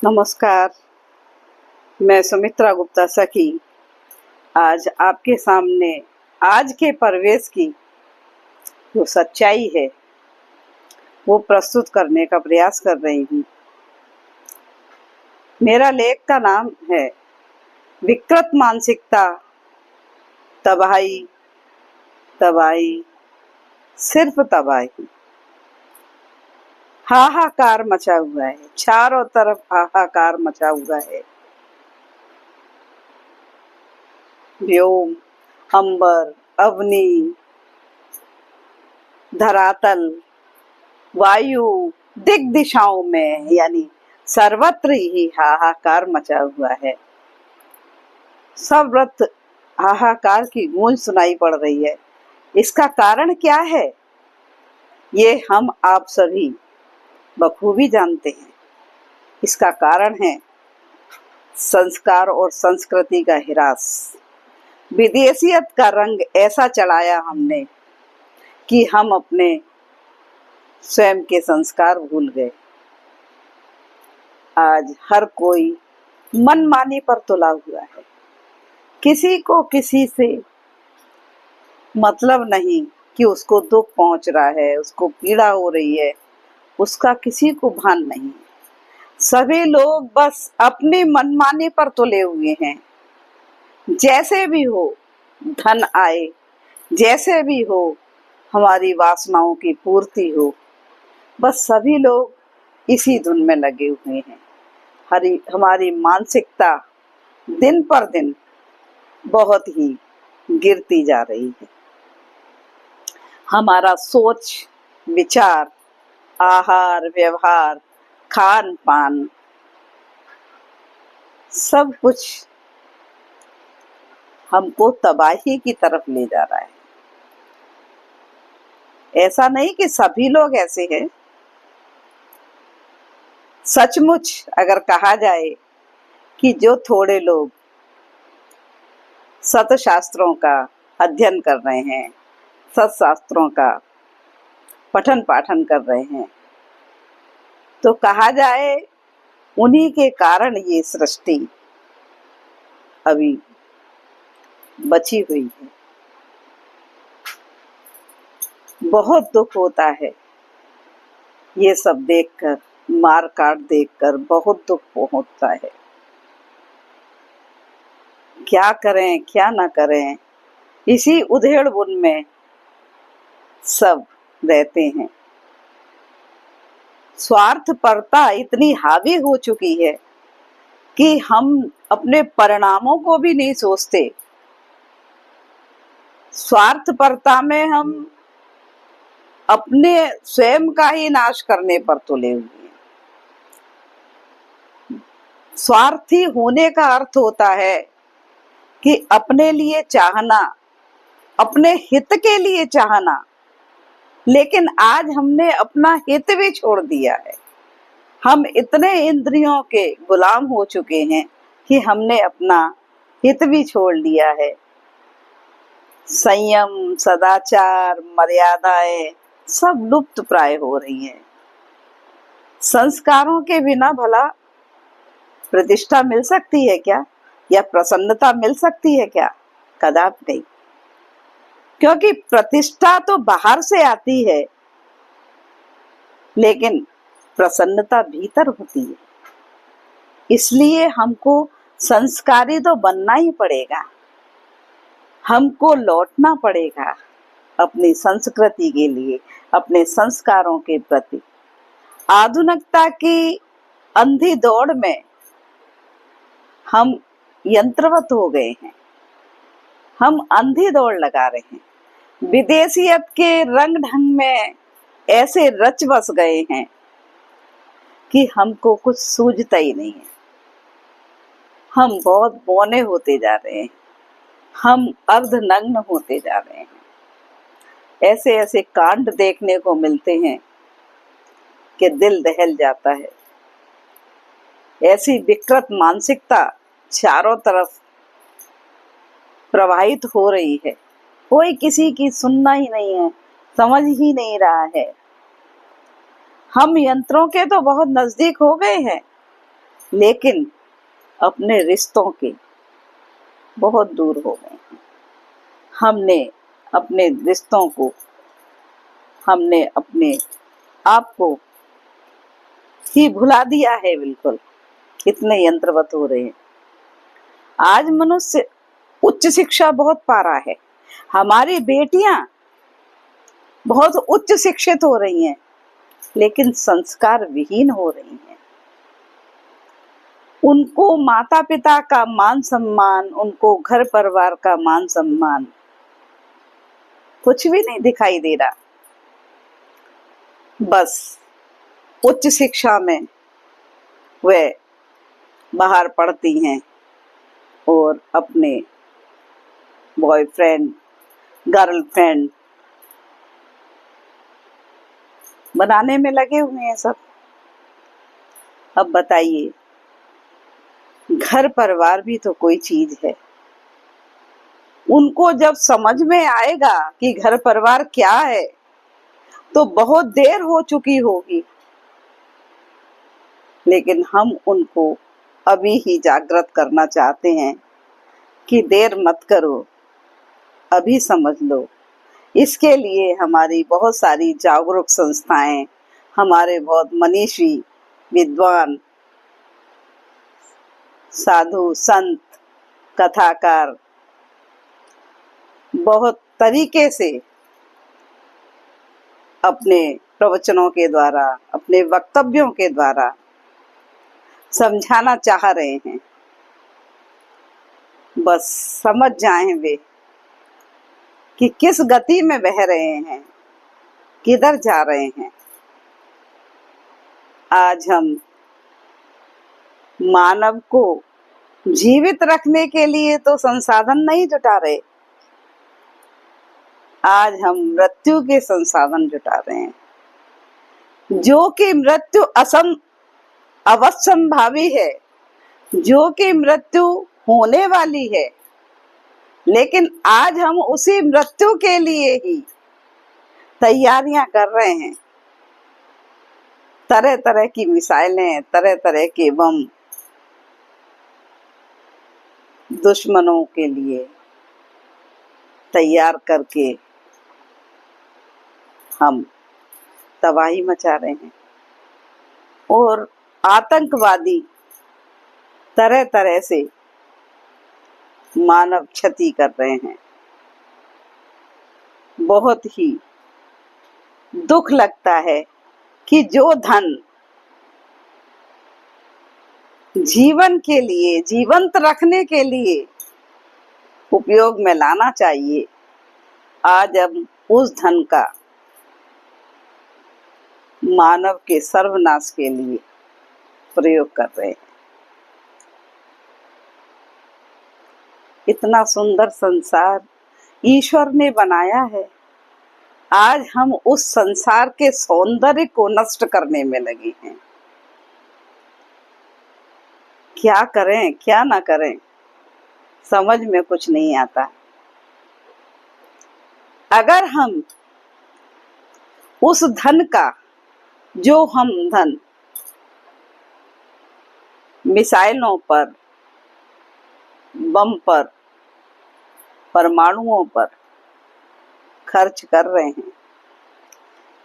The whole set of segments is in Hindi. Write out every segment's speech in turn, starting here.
नमस्कार। मैं सुमित्रा गुप्ता सखी आज आपके सामने आज के परिवेश की जो सच्चाई है वो प्रस्तुत करने का प्रयास कर रही हूँ। मेरा लेख का नाम है विकृत मानसिकता, तबाही तबाही सिर्फ तबाही। हाहाकार मचा हुआ है, चारों तरफ हाहाकार मचा हुआ है। व्योम, अंबर, अग्नि, धरातल, वायु, दिग दिशाओं में यानी सर्वत्र ही हाहाकार मचा हुआ है। सर्वत्र हाहाकार की गूंज सुनाई पड़ रही है। इसका कारण क्या है ये हम आप सभी बखूबी जानते हैं। इसका कारण है संस्कार और संस्कृति का ह्रास। विदेशियत का रंग ऐसा चढ़ाया हमने कि हम अपने स्वयं के संस्कार भूल गए। आज हर कोई मनमानी पर तुला हुआ है। किसी को किसी से मतलब नहीं कि उसको दुख पहुंच रहा है, उसको पीड़ा हो रही है, उसका किसी को भान नहीं। सभी लोग बस अपनी मनमानी पर तुले हुए हैं। जैसे भी हो धन आए, जैसे भी हो हमारी वासनाओं की पूर्ति हो, बस सभी लोग इसी धुन में लगे हुए हैं। हमारी मानसिकता दिन पर दिन बहुत ही गिरती जा रही है। हमारा सोच विचार, आहार व्यवहार, खान पान सब कुछ हमको तबाही की तरफ ले जा रहा है। ऐसा नहीं कि सभी लोग ऐसे हैं। सचमुच अगर कहा जाए कि जो थोड़े लोग सतशास्त्रों का अध्ययन कर रहे हैं, सतशास्त्रों का पठन पाठन कर रहे हैं, तो कहा जाए उन्हीं के कारण ये सृष्टि अभी बची हुई है। बहुत दुख होता है ये सब देखकर, मार काट देखकर बहुत दुख होता है। क्या करें क्या ना करें, इसी उधेड़ बुन में सब रहते हैं। स्वार्थपरता इतनी हावी हो चुकी है कि हम अपने परिणामों को भी नहीं सोचते। स्वार्थपरता में हम अपने स्वयं का ही नाश करने पर तुले हुए हैं। स्वार्थी होने का अर्थ होता है कि अपने लिए चाहना, अपने हित के लिए चाहना, लेकिन आज हमने अपना हित भी छोड़ दिया है। हम इतने इंद्रियों के गुलाम हो चुके हैं कि हमने अपना हित भी छोड़ लिया है। संयम, सदाचार, मर्यादाएं सब लुप्त प्राय हो रही हैं। संस्कारों के बिना भला प्रतिष्ठा मिल सकती है क्या, या प्रसन्नता मिल सकती है क्या? कदापि नहीं। क्योंकि प्रतिष्ठा तो बाहर से आती है, लेकिन प्रसन्नता भीतर होती है। इसलिए हमको संस्कारी तो बनना ही पड़ेगा। हमको लौटना पड़ेगा अपनी संस्कृति के लिए, अपने संस्कारों के प्रति। आधुनिकता की अंधी दौड़ में हम यंत्रवत हो गए हैं। हम अंधी दौड़ लगा रहे हैं। विदेशियत के रंग ढंग में ऐसे रच बस गए हैं कि हमको कुछ सूझता ही नहीं है। हम बहुत बौने होते जा रहे हैं। हम अर्धनग्न होते जा रहे हैं। ऐसे ऐसे कांड देखने को मिलते हैं कि दिल दहल जाता है। ऐसी विकृत मानसिकता चारों तरफ प्रवाहित हो रही है। कोई किसी की सुनना ही नहीं है, समझ ही नहीं रहा है। हम यंत्रों के तो बहुत नजदीक हो गए हैं, लेकिन अपने रिश्तों के बहुत दूर हो गए हैं। हमने अपने रिश्तों को, हमने अपने आप को ही भुला दिया है बिल्कुल। इतने यंत्रवत हो रहे हैं। आज मनुष्य उच्च शिक्षा बहुत पा रहा है। हमारी बेटियां बहुत उच्च शिक्षित हो रही हैं, लेकिन संस्कार विहीन हो रही हैं। उनको माता पिता का मान सम्मान, उनको घर परिवार का मान सम्मान कुछ भी नहीं दिखाई दे रहा। बस उच्च शिक्षा में वे बाहर पढ़ती हैं और अपने बॉयफ्रेंड, गर्लफ्रेंड बनाने में लगे हुए हैं सब। अब बताइए, घर परिवार भी तो कोई चीज है। उनको जब समझ में आएगा कि घर परिवार क्या है, तो बहुत देर हो चुकी होगी। लेकिन हम उनको अभी ही जागृत करना चाहते हैं कि देर मत करो, अभी समझ लो। इसके लिए हमारी बहुत सारी जागरूक संस्थाएं, हमारे बहुत मनीषी, विद्वान, साधु, संत, कथाकार बहुत तरीके से अपने प्रवचनों के द्वारा, अपने वक्तव्यों के द्वारा समझाना चाह रहे हैं। बस समझ जाएं वे कि किस गति में बह रहे हैं, किधर जा रहे हैं। आज हम मानव को जीवित रखने के लिए तो संसाधन नहीं जुटा रहे, आज हम मृत्यु के संसाधन जुटा रहे हैं, जो कि मृत्यु अवश्यंभावी है, जो कि मृत्यु होने वाली है। लेकिन आज हम उसी मृत्यु के लिए ही तैयारियां कर रहे हैं। तरह तरह की मिसाइलें, तरह तरह के बम दुश्मनों के लिए तैयार करके हम तबाही मचा रहे हैं। और आतंकवादी तरह तरह से मानव क्षति कर रहे हैं। बहुत ही दुख लगता है कि जो धन जीवन के लिए, जीवंत रखने के लिए उपयोग में लाना चाहिए, आज हम उस धन का मानव के सर्वनाश के लिए प्रयोग कर रहे हैं। इतना सुंदर संसार ईश्वर ने बनाया है, आज हम उस संसार के सौंदर्य को नष्ट करने में लगे हैं। क्या करें, क्या ना करें, समझ में कुछ नहीं आता। अगर हम उस धन का, जो हम धन मिसाइलों पर, बम पर, परमाणुओं पर खर्च कर रहे हैं,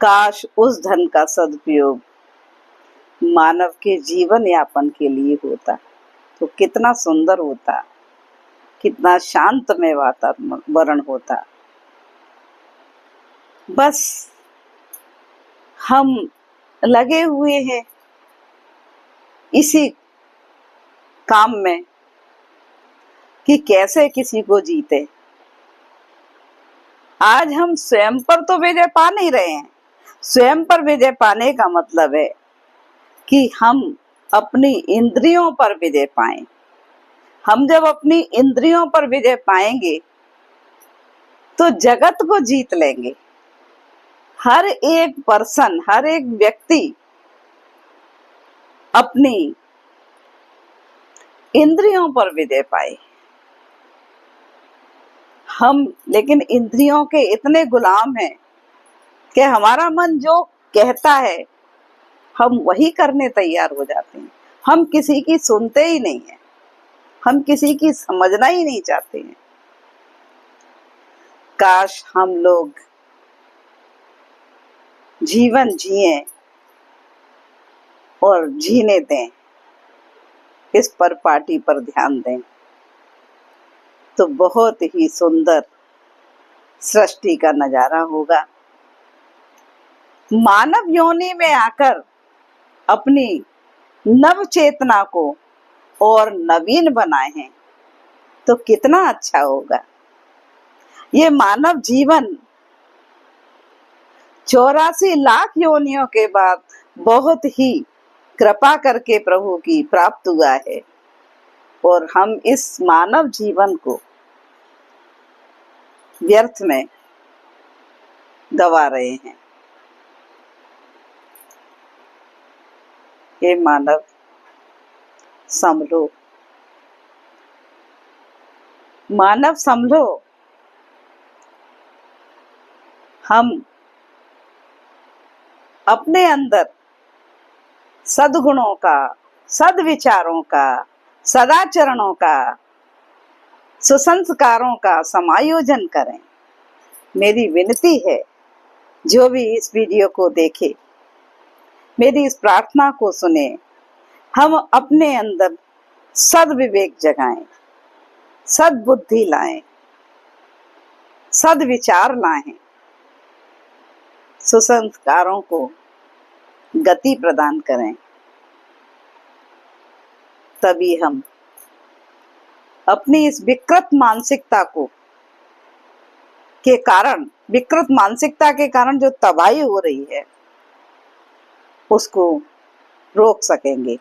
काश उस धन का सदुपयोग मानव के जीवन यापन के लिए होता तो कितना सुंदर होता, कितना शांतमय वातावरण होता। बस हम लगे हुए हैं इसी काम में कि कैसे किसी को जीते। आज हम स्वयं पर तो विजय पा नहीं रहे हैं। स्वयं पर विजय पाने का मतलब है कि हम अपनी इंद्रियों पर विजय पाएं। हम जब अपनी इंद्रियों पर विजय पाएंगे तो जगत को जीत लेंगे। हर एक पर्सन, हर एक व्यक्ति अपनी इंद्रियों पर विजय पाए। हम लेकिन इंद्रियों के इतने गुलाम हैं कि हमारा मन जो कहता है हम वही करने तैयार हो जाते हैं। हम किसी की सुनते ही नहीं है, हम किसी की समझना ही नहीं चाहते हैं। काश हम लोग जीवन जिए और जीने दें, इस पर पार्टी पर ध्यान दें, तो बहुत ही सुंदर सृष्टि का नजारा होगा। मानव योनि में आकर अपनी नव चेतना को और नवीन बनाए हैं तो कितना अच्छा होगा। ये मानव जीवन 84 लाख योनियों के बाद बहुत ही कृपा करके प्रभु की प्राप्त हुआ है और हम इस मानव जीवन को व्यर्थ में गवा रहे हैं। हे मानव, संभलो, मानव संभलो। हम अपने अंदर सद्गुणों का, सद्विचारों का, सदाचरणों का, सुसंस्कारों का समायोजन करें। मेरी विनती है, जो भी इस वीडियो को देखे, मेरी इस प्रार्थना को सुने, हम अपने अंदर सद्विवेक जगाएं, सद्बुद्धि लाएं, सद्विचार लाएं, सुसंस्कारों को गति प्रदान करें। तभी हम अपनी इस विकृत मानसिकता के कारण जो तबाही हो रही है उसको रोक सकेंगे।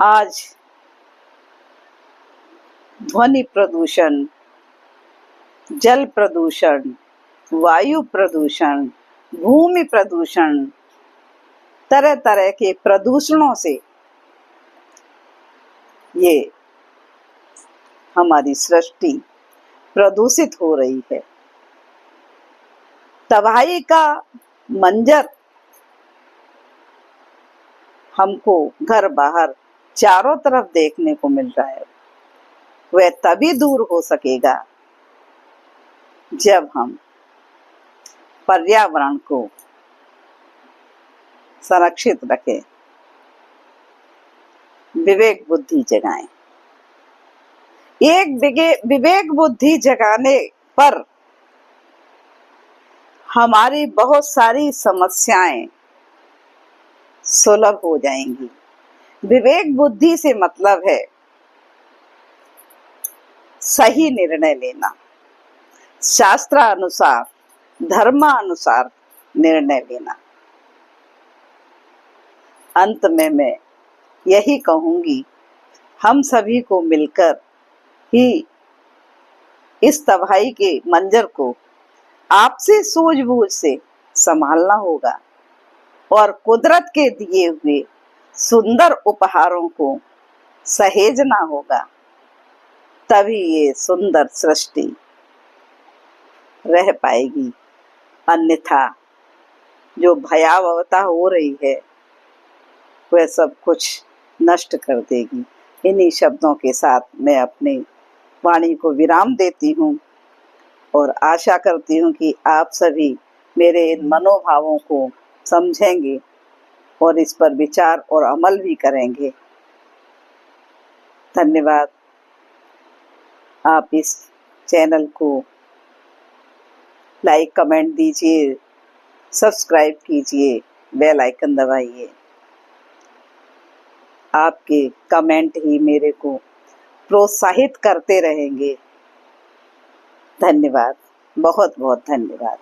आज ध्वनि प्रदूषण, जल प्रदूषण, वायु प्रदूषण, भूमि प्रदूषण, तरह तरह के प्रदूषणों से ये हमारी सृष्टि प्रदूषित हो रही है। तबाही का मंजर हमको घर बाहर चारों तरफ देखने को मिल रहा है। वह तभी दूर हो सकेगा जब हम पर्यावरण को संरक्षित रखें, विवेक बुद्धि जगाएं। एक विवेक बुद्धि जगाने पर हमारी बहुत सारी समस्याएं सुलभ हो जाएंगी। विवेक बुद्धि से मतलब है सही निर्णय लेना, शास्त्रानुसार, धर्मानुसार निर्णय लेना। अंत में मैं यही कहूंगी, हम सभी को मिलकर ही इस तबाही के मंजर को आपसे सूझबूझ से संभालना होगा और कुदरत के दिए हुए सुंदर उपहारों को सहेजना होगा। तभी ये सुंदर सृष्टि रह पाएगी, अन्यथा जो भयावहता हो रही है वह सब कुछ नष्ट कर देगी। इन्हीं शब्दों के साथ मैं अपनी वाणी को विराम देती हूँ और आशा करती हूँ कि आप सभी मेरे इन मनोभावों को समझेंगे और इस पर विचार और अमल भी करेंगे। धन्यवाद। आप इस चैनल को लाइक, कमेंट दीजिए, सब्सक्राइब कीजिए, बेल आइकन दबाइए। आपके कमेंट ही मेरे को प्रोत्साहित करते रहेंगे। धन्यवाद, बहुत बहुत धन्यवाद।